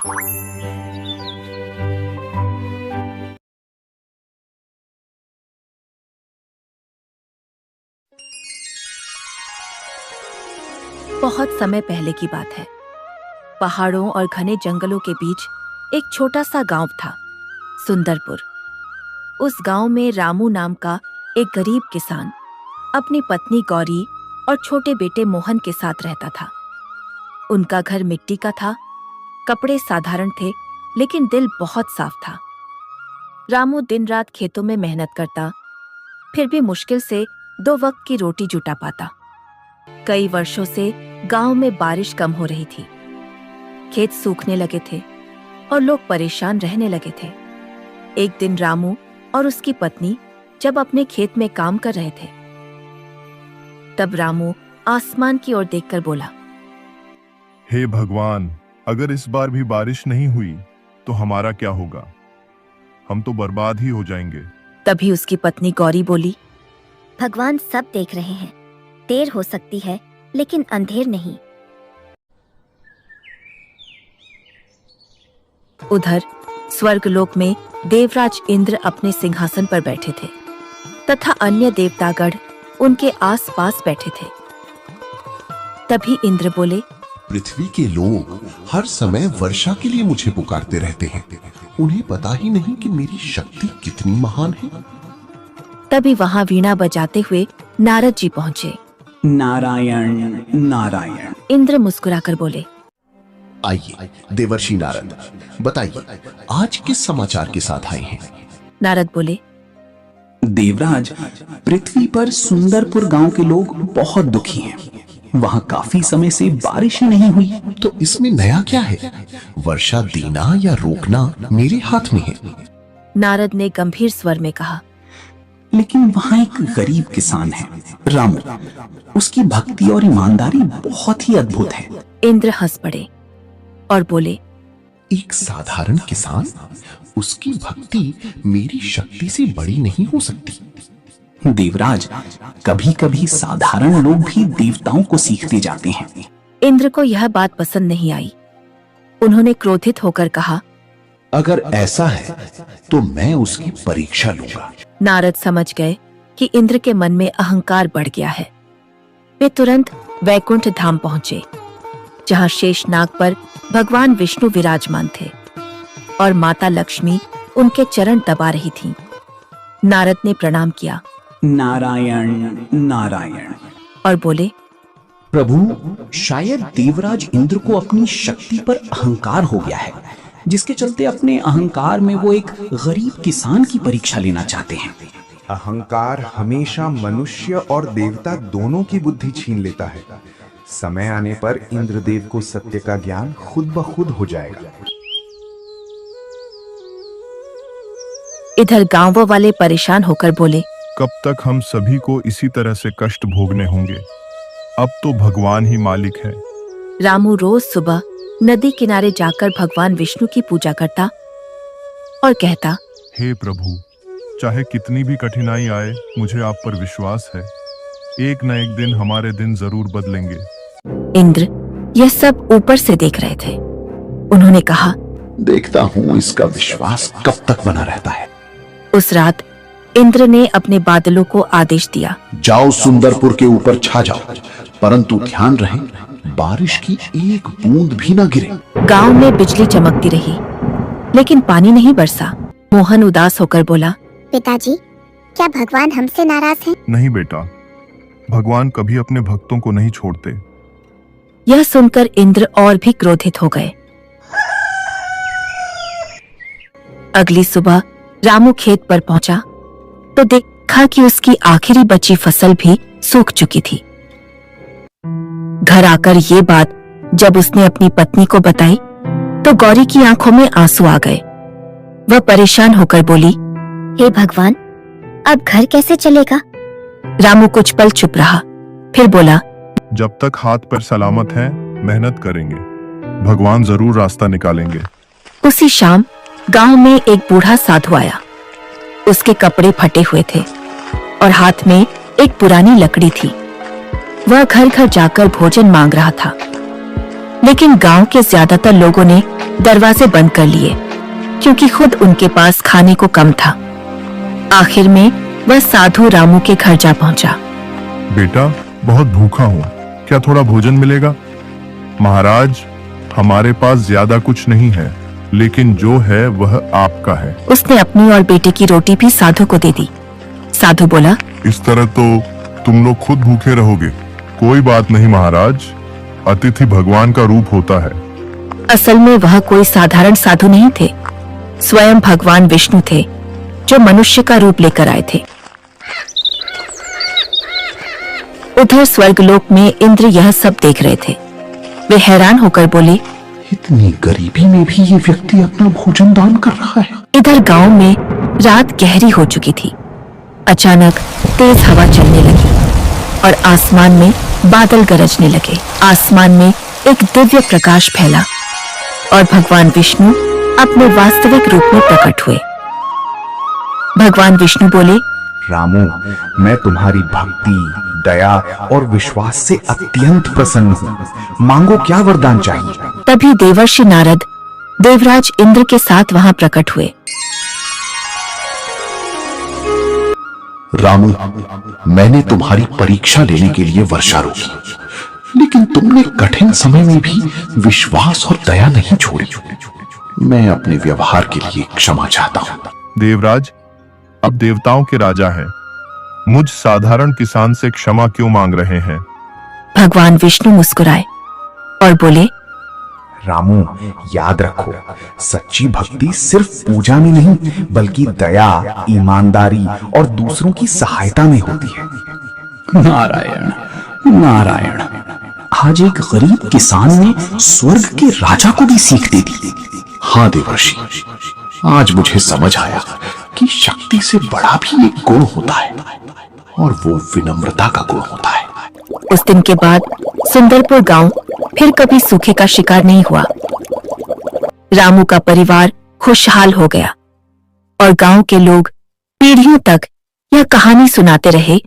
बहुत समय पहले की बात है। पहाड़ों और घने जंगलों के बीच एक छोटा सा गांव था, सुंदरपुर। उस गांव में रामू नाम का एक गरीब किसान अपनी पत्नी गौरी और छोटे बेटे मोहन के साथ रहता था। उनका घर मिट्टी का था, कपड़े साधारण थे, लेकिन दिल बहुत साफ था। रामू दिन रात खेतों में मेहनत करता, फिर भी मुश्किल से 2 वक्त की रोटी जुटा पाता। कई वर्षों से गांव में बारिश कम हो रही थी, खेत सूखने लगे थे और लोग परेशान रहने लगे थे। एक दिन रामू और उसकी पत्नी जब अपने खेत में काम कर रहे थे, तब रामू आसमान की ओर देखकर बोला, हे भगवान, अगर इस बार भी बारिश नहीं हुई तो हमारा क्या होगा? हम तो बर्बाद ही हो जाएंगे। तभी उसकी पत्नी गौरी बोली, भगवान सब देख रहे हैं, देर हो सकती है लेकिन अंधेर नहीं। उधर स्वर्गलोक में देवराज इंद्र अपने सिंहासन पर बैठे थे तथा अन्य देवतागण उनके आसपास बैठे थे। तभी इंद्र बोले, पृथ्वी के लोग हर समय वर्षा के लिए मुझे पुकारते रहते हैं। उन्हें पता ही नहीं कि मेरी शक्ति कितनी महान है। तभी वहां वीणा बजाते हुए नारद जी पहुंचे। नारायण नारायण। इंद्र मुस्कुराकर बोले, आइए देवर्षि नारद, बताइए आज किस समाचार के साथ आए हैं? नारद बोले, देवराज, पृथ्वी पर सुंदरपुर गांव के लोग बहुत दुखी हैं। वहां काफी समय से बारिश ही नहीं हुई। तो इसमें नया क्या है? वर्षा देना या रोकना मेरे हाथ में है। नारद ने गंभीर स्वर में कहा, लेकिन वहां एक गरीब किसान है, रामू। उसकी भक्ति और ईमानदारी बहुत ही अद्भुत है। इंद्र हंस पड़े और बोले, एक साधारण किसान, उसकी भक्ति मेरी शक्ति से बड़ी नहीं हो सकती। देवराज, कभी कभी साधारण लोग भी देवताओं को सीखते जाते हैं। इंद्र को यह बात पसंद नहीं आई। उन्होंने क्रोधित होकर कहा, अगर ऐसा है तो मैं उसकी परीक्षा लूंगा। नारद समझ गए कि इंद्र के मन में अहंकार बढ़ गया है। वे तुरंत वैकुंठ धाम पहुंचे, जहां शेषनाग पर भगवान विष्णु विराजमान थे और माता लक्ष्मी उनके चरण दबा रही थीं। नारद ने प्रणाम किया, नारायण नारायण, और बोले, प्रभु, शायद देवराज इंद्र को अपनी शक्ति पर अहंकार हो गया है, जिसके चलते अपने अहंकार में वो एक गरीब किसान की परीक्षा लेना चाहते हैं। अहंकार हमेशा मनुष्य और देवता दोनों की बुद्धि छीन लेता है। समय आने पर इंद्रदेव को सत्य का ज्ञान खुद ब खुद हो जाएगा। इधर गांवों वाले परेशान होकर बोले, कब तक हम सभी को इसी तरह से कष्ट भोगने होंगे? अब तो भगवान ही मालिक है। रामू रोज सुबह नदी किनारे जाकर भगवान विष्णु की पूजा करता और कहता, हे प्रभु, चाहे कितनी भी कठिनाई आए, मुझे आप पर विश्वास है। एक न एक दिन हमारे दिन जरूर बदलेंगे। इंद्र यह सब ऊपर से देख रहे थे। उन्होंने कहा, देखता हूँ इसका विश्वास कब तक बना रहता है। उस रात इंद्र ने अपने बादलों को आदेश दिया, जाओ सुंदरपुर के ऊपर छा जाओ, परंतु ध्यान रहे बारिश की एक बूंद भी न गिरे। गांव में बिजली चमकती रही, लेकिन पानी नहीं बरसा। मोहन उदास होकर बोला, पिताजी, क्या भगवान हमसे नाराज हैं? नहीं बेटा, भगवान कभी अपने भक्तों को नहीं छोड़ते। यह सुनकर इंद्र और भी क्रोधित हो गए। अगली सुबह रामू खेत पर पहुंचा तो देखा कि उसकी आखिरी बची फसल भी सूख चुकी थी। घर आकर ये बात जब उसने अपनी पत्नी को बताई तो गौरी की आंखों में आंसू आ गए। वह परेशान होकर बोली, हे भगवान, अब घर कैसे चलेगा? रामू कुछ पल चुप रहा, फिर बोला, जब तक हाथ पैर सलामत हैं, मेहनत करेंगे, भगवान जरूर रास्ता निकालेंगे। उसी शाम गांव में एक बूढ़ा साधु आया। उसके कपड़े फटे हुए थे और हाथ में एक पुरानी लकड़ी थी। वह घर घर जाकर भोजन मांग रहा था, लेकिन गांव के ज्यादातर लोगों ने दरवाजे बंद कर लिए, क्योंकि खुद उनके पास खाने को कम था। आखिर में वह साधु रामू के घर जा पहुंचा। बेटा, बहुत भूखा हूँ, क्या थोड़ा भोजन मिलेगा? महाराज, हमारे पास ज्यादा कुछ नहीं है, लेकिन जो है वह आपका है। उसने अपनी और बेटे की रोटी भी साधु को दे दी। साधु बोला, इस तरह तो तुम लोग खुद भूखे रहोगे। कोई बात नहीं महाराज, अतिथि भगवान का रूप होता है। असल में वह कोई साधारण साधु नहीं थे, स्वयं भगवान विष्णु थे, जो मनुष्य का रूप लेकर आए थे। उधर स्वर्गलोक में इंद्र यह सब देख रहे थे। वे हैरान होकर बोले, इतनी गरीबी में भी ये व्यक्ति अपना भोजन दान कर रहा है। इधर गांव में रात गहरी हो चुकी थी। अचानक तेज हवा चलने लगी और आसमान में बादल गरजने लगे। आसमान में एक दिव्य प्रकाश फैला और भगवान विष्णु अपने वास्तविक रूप में प्रकट हुए। भगवान विष्णु बोले, रामू, मैं तुम्हारी भक्ति, दया और विश्वास से अत्यंत प्रसन्न हूँ। मांगो, क्या वरदान चाहिए? तभी देवर्षि नारद देवराज इंद्र के साथ वहां प्रकट हुए। रामू, मैंने तुम्हारी परीक्षा लेने के लिए वर्षा रोकी, लेकिन तुमने कठिन समय में भी विश्वास और दया नहीं छोड़ी। मैं अपने व्यवहार के लिए क्षमा चाहता हूँ। देवराज, अब देवताओं के राजा हैं, मुझ साधारण किसान से क्षमा क्यों मांग रहे हैं? भगवान विष्णु मुस्कुराए और बोले, रामू, याद रखो, सच्ची भक्ति सिर्फ पूजा में नहीं, बल्कि दया, ईमानदारी और दूसरों की सहायता में होती है। नारायण नारायण, आज एक गरीब किसान ने स्वर्ग के राजा को भी सीख दे दी। हाँ देवर्षि, आज मुझे समझ आया कि शक्ति से बड़ा भी एक गुण होता है, और वो विनम्रता का गुण होता है। उस दिन के बाद सुंदरपुर गांव फिर कभी सूखे का शिकार नहीं हुआ। रामू का परिवार खुशहाल हो गया और गांव के लोग पीढ़ियों तक यह कहानी सुनाते रहे